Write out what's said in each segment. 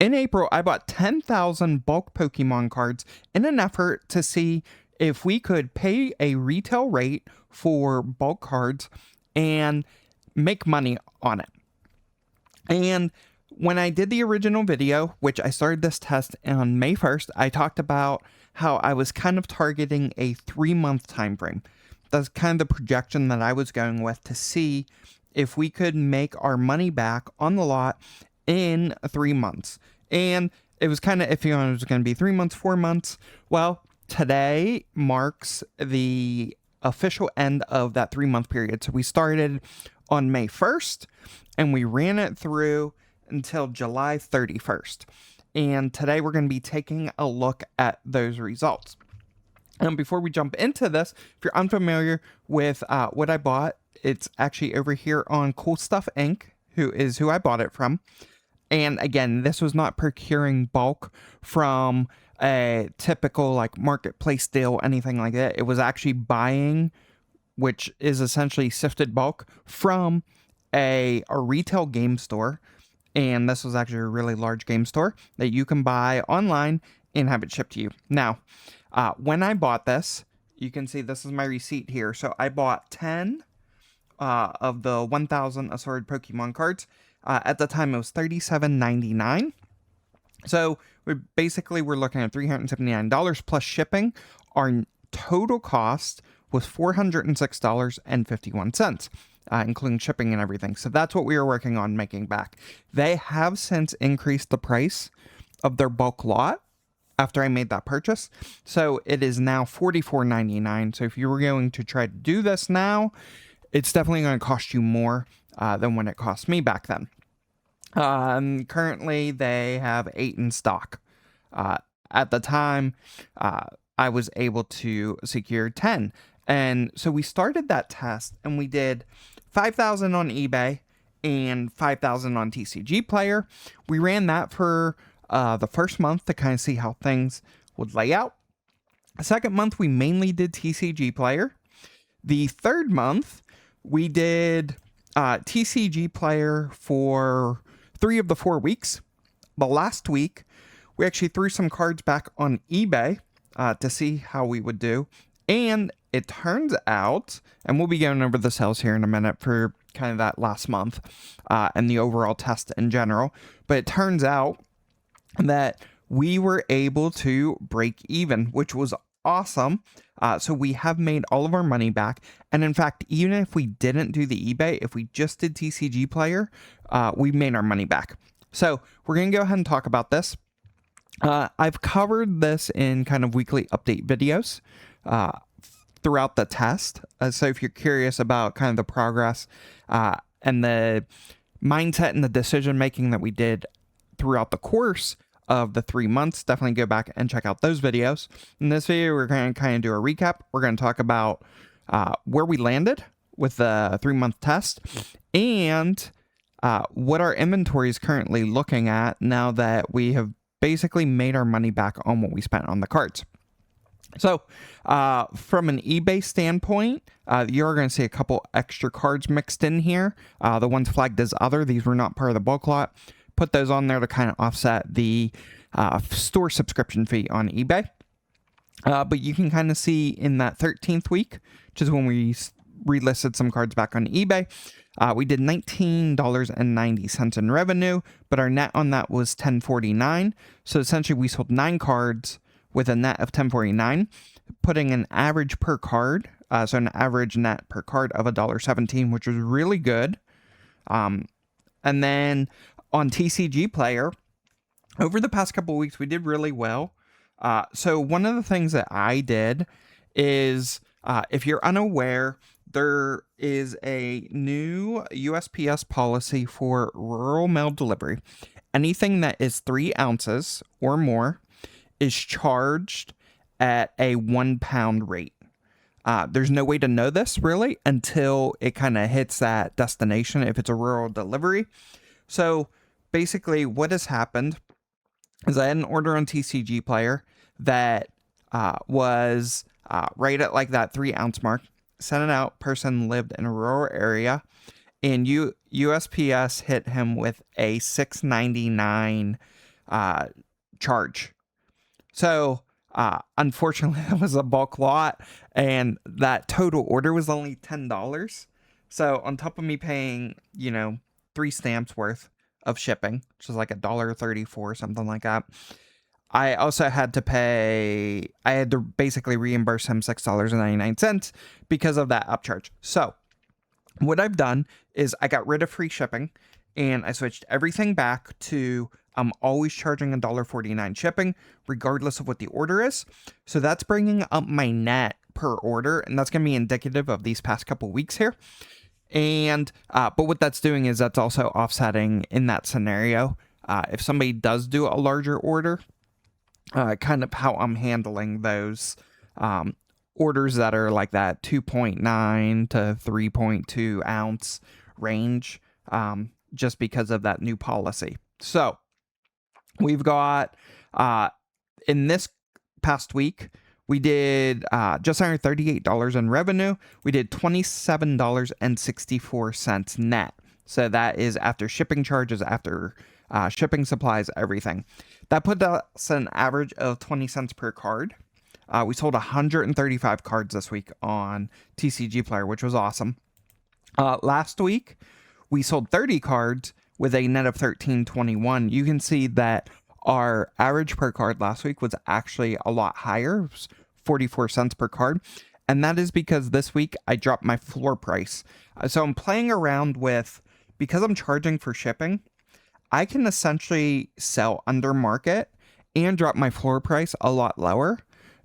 In April, I bought 10,000 bulk Pokemon cards in an effort to see if we could pay a retail rate for bulk cards and make money on it. And when I did the original video, which I started this test on May 1st, I talked about how I was kind of targeting a 3-month time frame. That's kind of the projection that I was going with to see if we could make our money back on the lot in 3 months. And it was kind of iffy on it was going to be 3 months, 4 months. Well, today marks the official end of that 3-month period. So we started on May 1st and we ran it through until July 31st. And today we're going to be taking a look at those results. And before we jump into this, if you're unfamiliar with what I bought, it's actually over here on Cool Stuff Inc., who is who I bought it from. And again, this was not procuring bulk from a typical like marketplace deal, anything like that. It was actually buying, which is essentially sifted bulk from a retail game store. And this was actually a really large game store that you can buy online and have it shipped to you. Now, when I bought this, you can see this is my receipt here. So I bought 10 of the 1,000 assorted Pokemon cards. At the time, it was $37.99. So we're looking at $379 plus shipping. Our total cost was $406.51, including shipping and everything. So that's what we were working on making back. They have since increased the price of their bulk lot after I made that purchase. So it is now $44.99. So if you were going to try to do this now, it's definitely going to cost you more than when it cost me back then. Currently, they have 8 in stock. At the time, I was able to secure 10. And so we started that test and we did 5,000 on eBay and 5,000 on TCG Player. We ran that for the first month to kind of see how things would lay out. The second month, we mainly did TCG Player. The third month, we did TCG Player for 3 of the 4 weeks. The last week, we actually threw some cards back on eBay to see how we would do. And it turns out, and we'll be going over the sales here in a minute for kind of that last month and the overall test in general. But it turns out that we were able to break even, which was awesome. So we have made all of our money back. And in fact, even if we didn't do the eBay, if we just did TCG Player, we made our money back. So we're going to go ahead and talk about this. I've covered this in kind of weekly update videos throughout the test. So if you're curious about kind of the progress and the mindset and the decision making that we did throughout the course of the 3 months, definitely go back and check out those videos. In this video, we're going to kind of do a recap. We're going to talk about where we landed with the 3-month test and what our inventory is currently looking at now that we have basically made our money back on what we spent on the cards. So from an eBay standpoint, you're going to see a couple extra cards mixed in here. The ones flagged as other, these were not part of the bulk lot. Put those on there to kind of offset the store subscription fee on eBay. But you can kind of see in that 13th week, which is when we relisted some cards back on eBay, we did $19.90 in revenue, but our net on that was $10.49. So essentially we sold 9 cards with a net of $10.49, putting an average per card, so an average net per card of $1.17, which was really good. And then on TCG Player, over the past couple of weeks, we did really well. So one of the things that I did is, if you're unaware, there is a new USPS policy for rural mail delivery. Anything that is 3 ounces or more is charged at a £1 rate. There's no way to know this really until it kind of hits that destination if it's a rural delivery. So basically what has happened is I had an order on TCG Player that was right at like that 3 ounce mark. Sent it out, person lived in a rural area, and USPS hit him with a $6.99 charge. So unfortunately, that was a bulk lot, and that total order was only $10. So on top of me paying, 3 stamps worth of shipping, which is like $1.34, something like that, I also had to pay, I had to basically reimburse him $6.99 because of that upcharge. So what I've done is I got rid of free shipping and I switched everything back to I'm always charging $1.49 shipping, regardless of what the order is. So that's bringing up my net per order, and that's going to be indicative of these past couple weeks here. And but what that's doing is that's also offsetting in that scenario. If somebody does do a larger order, kind of how I'm handling those orders that are like that 2.9 to 3.2 ounce range, just because of that new policy. So we've got in this past week, we did just under $38 in revenue. We did $27.64 net. So that is after shipping charges, after shipping supplies, everything. That put us an average of 20 cents per card. We sold 135 cards this week on TCG Player, which was awesome. Last week, we sold 30 cards with a net of $13.21. You can see that our average per card last week was actually a lot higher. It was 44 cents per card. And that is because this week I dropped my floor price. So I'm playing around with, because I'm charging for shipping, I can essentially sell under market and drop my floor price a lot lower,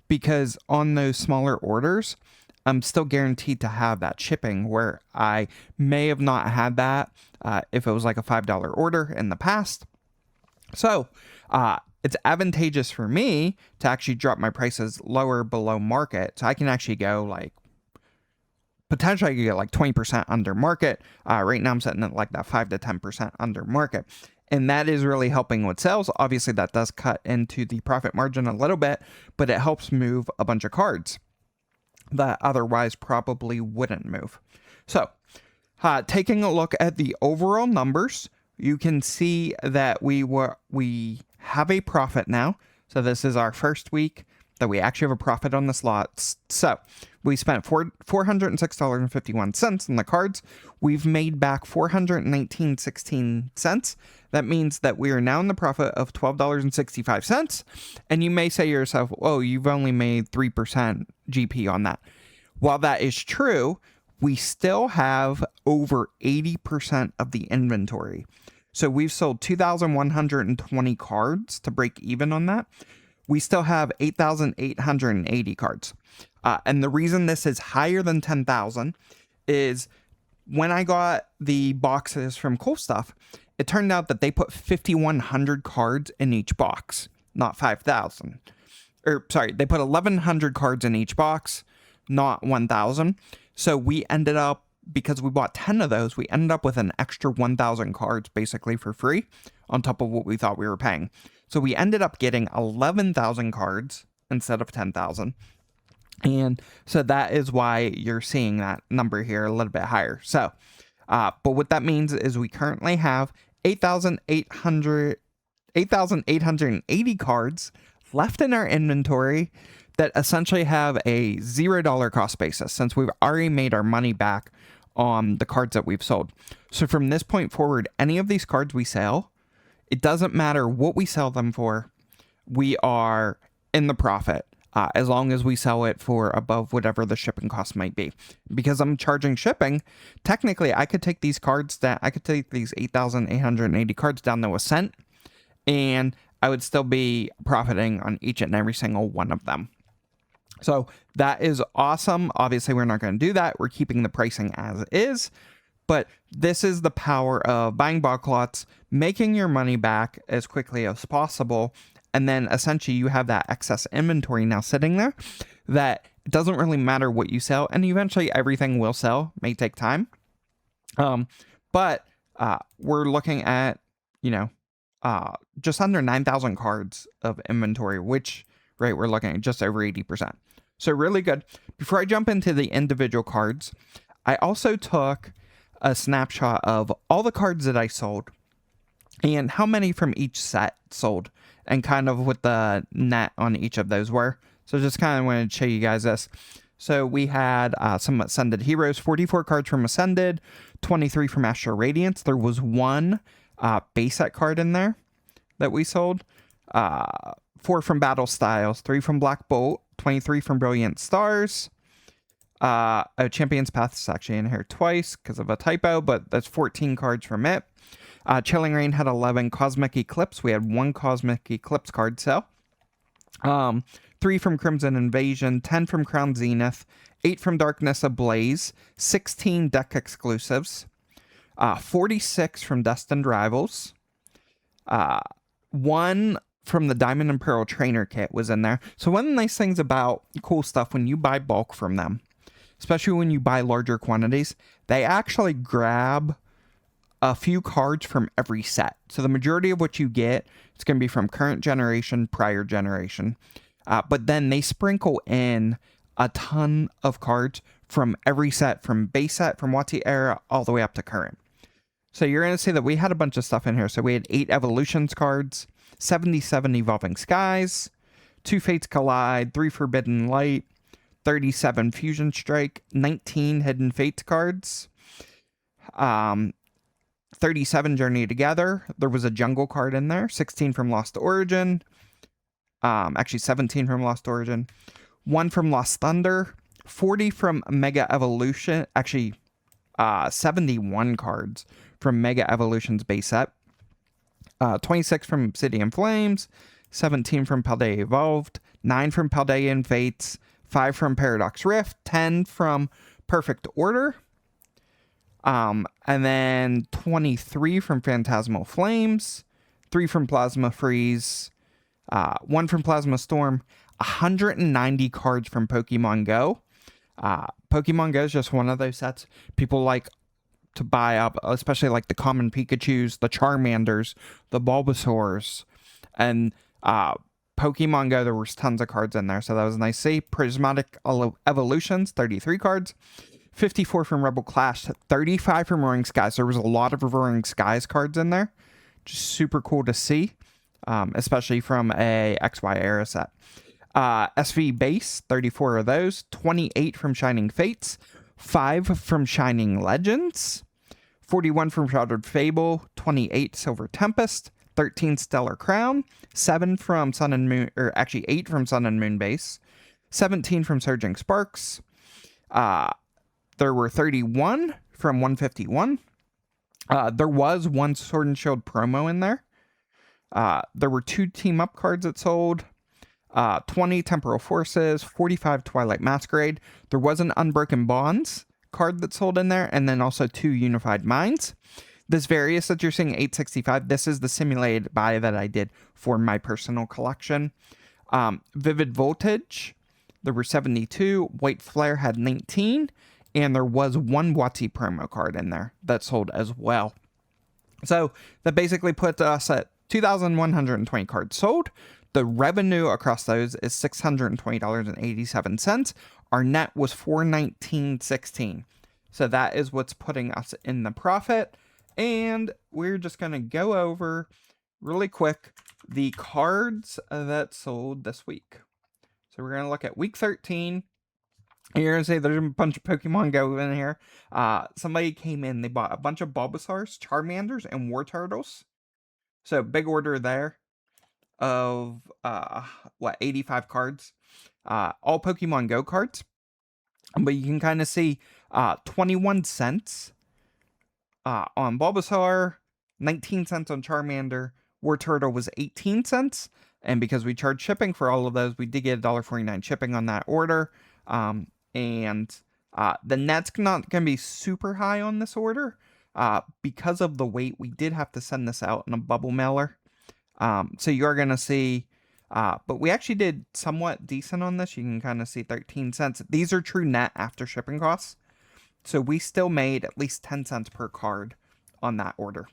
because on those smaller orders, I'm still guaranteed to have that shipping, where I may have not had that if it was like a $5 order in the past. So it's advantageous for me to actually drop my prices lower below market. So I can actually go like, potentially I could get like 20% under market. Right now I'm sitting at like that 5 to 10% under market. And that is really helping with sales. Obviously that does cut into the profit margin a little bit, but it helps move a bunch of cards that otherwise probably wouldn't move. So taking a look at the overall numbers, you can see that we have a profit now. So this is our first week that we actually have a profit on the slots. So we spent $406.51 on the cards. We've made back $419.16. That means that we are now in the profit of $12.65. And you may say to yourself, oh, you've only made 3% GP on that. While that is true, we still have over 80% of the inventory. So we've sold 2,120 cards to break even on that. We still have 8,880 cards. And the reason this is higher than 10,000 is when I got the boxes from Cool Stuff, it turned out that they put 5,100 cards in each box, not 5,000. Or sorry, they put 1,100 cards in each box, not 1,000. So we ended up, because we bought 10 of those, we ended up with an extra 1,000 cards basically for free on top of what we thought we were paying. So we ended up getting 11,000 cards instead of 10,000. And so that is why you're seeing that number here a little bit higher. So, but what that means is we currently have 8,880 cards left in our inventory that essentially have a $0 cost basis, since we've already made our money back on the cards that we've sold. So from this point forward, any of these cards we sell, it doesn't matter what we sell them for, we are in the profit, as long as we sell it for above whatever the shipping cost might be. Because I'm charging shipping, technically I could take these cards that I could take these 8,880 cards down to a cent, and I would still be profiting on each and every single one of them. So that is awesome. Obviously, we're not going to do that. We're keeping the pricing as is. But this is the power of buying bulk lots, making your money back as quickly as possible, and then essentially you have that excess inventory now sitting there that it doesn't really matter what you sell, and eventually everything will sell. May take time. But we're looking at, just under 9,000 cards of inventory, which, right, we're looking at just over 80%. So really good. Before I jump into the individual cards, I also took a snapshot of all the cards that I sold and how many from each set sold, and kind of what the net on each of those were. So just kind of wanted to show you guys this. So we had some Ascended Heroes, 44 cards from Ascended, 23 from Astral Radiance. There was one base set card in there that we sold. 4 from Battle Styles, 3 from Black Bolt, 23 from Brilliant Stars. Champion's Path is actually in here twice because of a typo, but that's 14 cards from it. Chilling Reign had 11. Cosmic Eclipse, we had 1 Cosmic Eclipse card sale. 3 from Crimson Invasion, 10 from Crown Zenith, 8 from Darkness Ablaze, 16 deck exclusives, 46 from Destined Rivals, 1 from the Diamond and Pearl Trainer Kit was in there. So one of the nice things about cool stuff when you buy bulk from them, especially when you buy larger quantities, they actually grab a few cards from every set. So the majority of what you get is going to be from current generation, prior generation. But then they sprinkle in a ton of cards from every set, from base set, from WotC era, all the way up to current. So you're going to see that we had a bunch of stuff in here. So we had 8 Evolutions cards, 77 Evolving Skies, 2 Fates Collide, 3 Forbidden Light, 37 Fusion Strike, 19 Hidden Fates cards, 37 Journey Together. There was a Jungle card in there, 16 from Lost Origin. Actually 17 from Lost Origin, 1 from Lost Thunder, 40 from Mega Evolution, actually 71 cards from Mega Evolution's base set, 26 from Obsidian Flames, 17 from Paldea Evolved, 9 from Paldean Fates, 5 from Paradox Rift, 10 from Perfect Order, and then 23 from Phantasmal Flames, 3 from Plasma Freeze, 1 from Plasma Storm, 190 cards from Pokemon Go. Pokemon Go is just one of those sets people like to buy up, especially like the common Pikachus, the Charmanders, the Bulbasaurs, and Pokemon Go, there was tons of cards in there, so that was nice to see. Prismatic Evolutions, 33 cards, 54 from Rebel Clash, 35 from Roaring Skies. There was a lot of Roaring Skies cards in there, just super cool to see. Especially from a XY era set. SV base, 34 of those, 28 from Shining Fates, 5 from Shining Legends, 41 from Shrouded Fable, 28 Silver Tempest, 13 Stellar Crown, 7 from Sun and Moon, or actually 8 from Sun and Moon base, 17 from Surging Sparks. There were 31 from 151. There was 1 Sword and Shield promo in there. There were 2 team up cards that sold, 20 Temporal Forces, 45 Twilight Masquerade. There was an Unbroken Bonds card that sold in there, and then also 2 Unified Minds. This Various that you're seeing, 865, this is the simulated buy that I did for my personal collection. Vivid Voltage, there were 72, White Flare had 19, and there was 1 WotC promo card in there that sold as well. So that basically puts us at 2,120 cards sold. The revenue across those is $620.87. Our net was $419.16. So that is what's putting us in the profit. And we're just going to go over really quick the cards that sold this week. So we're going to look at week 13. You're going to say there's a bunch of Pokemon Go in here. Somebody came in, they bought a bunch of Bulbasaurs, Charmanders, and War Turtles. So big order there of 85 cards, all Pokemon Go cards. But you can kind of see 21 cents on Bulbasaur, 19 cents on Charmander. War Turtle was 18 cents, and because we charged shipping for all of those, we did get $1.49 shipping on that order. And the net's not going to be super high on this order. Because of the weight, we did have to send this out in a bubble mailer. So you're going to see, but we actually did somewhat decent on this. You can kind of see 13 cents. These are true net after shipping costs. So we still made at least 10 cents per card on that order.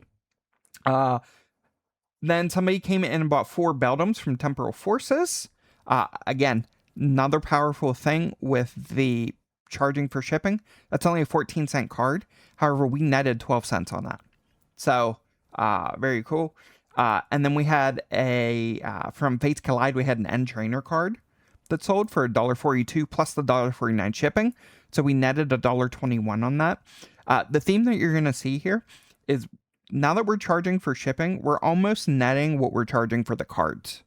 Then somebody came in and bought 4 Beldums from Temporal Forces. Again, another powerful thing with the charging for shipping. That's only a 14 cent card. However, we netted 12 cents on that. So Very cool. And then we had from Fates Collide, we had an End Trainer card that sold for $1.42 plus the $1.49 shipping. So we netted $1.21 on that. The theme that you're going to see here is now that we're charging for shipping, we're almost netting what we're charging for the cards.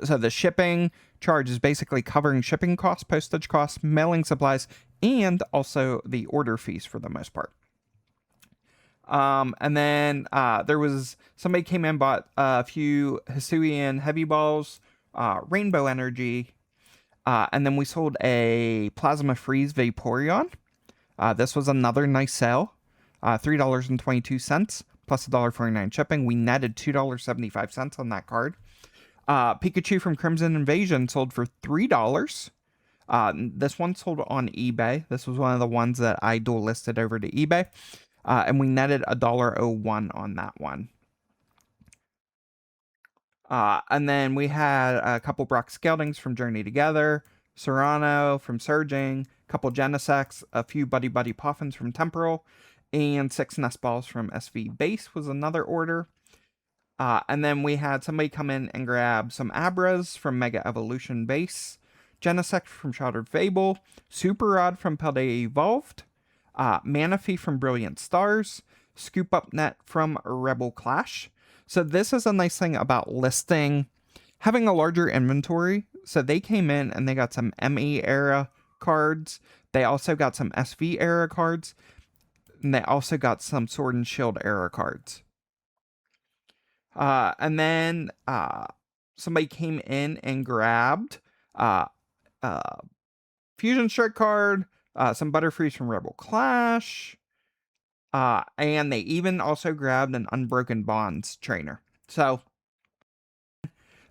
So the shipping charge is basically covering shipping costs, postage costs, mailing supplies, and also the order fees for the most part. And then there was somebody came in, bought a few Hisuian heavy balls, Rainbow Energy, and then we sold a Plasma Freeze Vaporeon. This was another nice sale, $3.22 plus $1.49 shipping. We netted $2.75 on that card. Pikachu from Crimson Invasion sold for $3. This one sold on eBay. This was one of the ones that I dual listed over to eBay. And we netted $1.01 on that one. And then we had a couple Brock Skeldings from Journey Together, Serrano from Surging, a couple Genesects, a few Buddy Buddy Poffins from Temporal, and 6 Nest Balls from SV Base was another order. And then we had somebody come in and grab some Abras from Mega Evolution Base, Genesect from Shattered Fable, Super Rod from Paldea Evolved, Manaphy from Brilliant Stars, Scoop Up Net from Rebel Clash. So this is a nice thing about listing, having a larger inventory. So they came in and they got some ME era cards. They also got some SV era cards. And they also got some Sword and Shield era cards. And then somebody came in and grabbed Fusion Strike card, some Butterfrees from Rebel Clash, and they even also grabbed an Unbroken Bonds trainer. So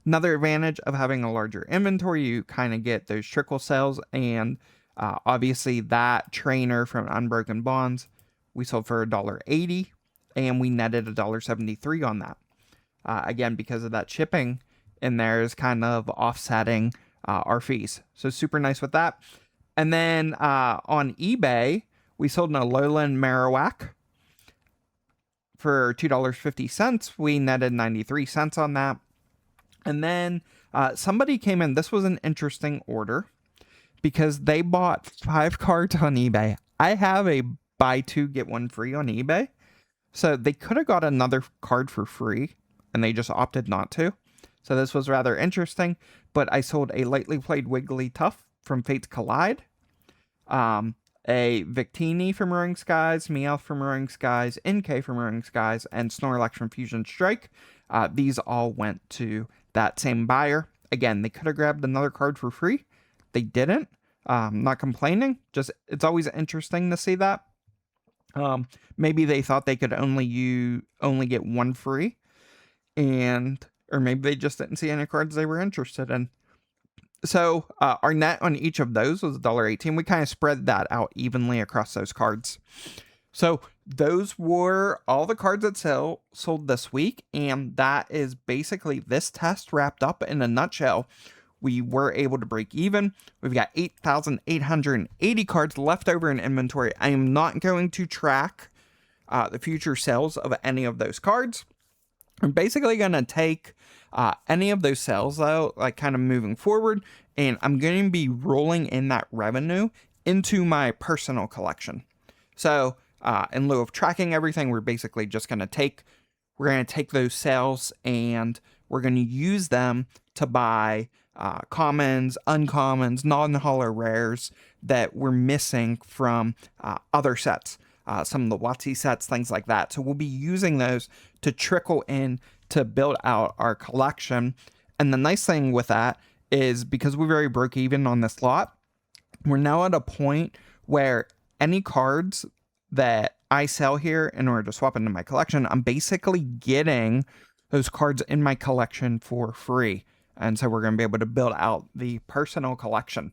another advantage of having a larger inventory, you kind of get those trickle sales, and obviously that trainer from Unbroken Bonds we sold for $1.80, and we netted $1.73 on that. Again, because of that shipping in there is kind of offsetting our fees. So super nice with that. And then on eBay, we sold an Alolan Marowak for $2.50. We netted 93 cents on that. And then somebody came in. This was an interesting order because they bought 5 cards on eBay. I have a buy 2, get 1 free on eBay. So they could have got another card for free, and they just opted not to. So this was rather interesting. But I sold a Lightly Played Wigglytuff from Fates Collide, a Victini from Roaring Skies, Meowth from Roaring Skies, NK from Roaring Skies, and Snorlax from Fusion Strike. These all went to that same buyer. Again, they could have grabbed another card for free. They didn't. Not complaining. Just it's always interesting to see that. Maybe they thought they could only get 1 free, or maybe they just didn't see any cards they were interested in. So our net on each of those was $1.18. We kind of spread that out evenly across those cards. So those were all the cards that sold this week, and that is basically this test wrapped up in a nutshell. We were able to break even. We've got 8,880 cards left over in inventory. I am not going to track the future sales of any of those cards. I'm basically going to take any of those sales, though, like kind of moving forward, and I'm going to be rolling in that revenue into my personal collection. So in lieu of tracking everything, we're basically just going to take those sales and we're going to use them to buy commons, uncommons, non-holo rares that we're missing from other sets. Some of the WotC sets, things like that. So we'll be using those to trickle in to build out our collection. And the nice thing with that is because we're very broke even on this lot, we're now at a point where any cards that I sell here in order to swap into my collection, I'm basically getting those cards in my collection for free. And so we're going to be able to build out the personal collection.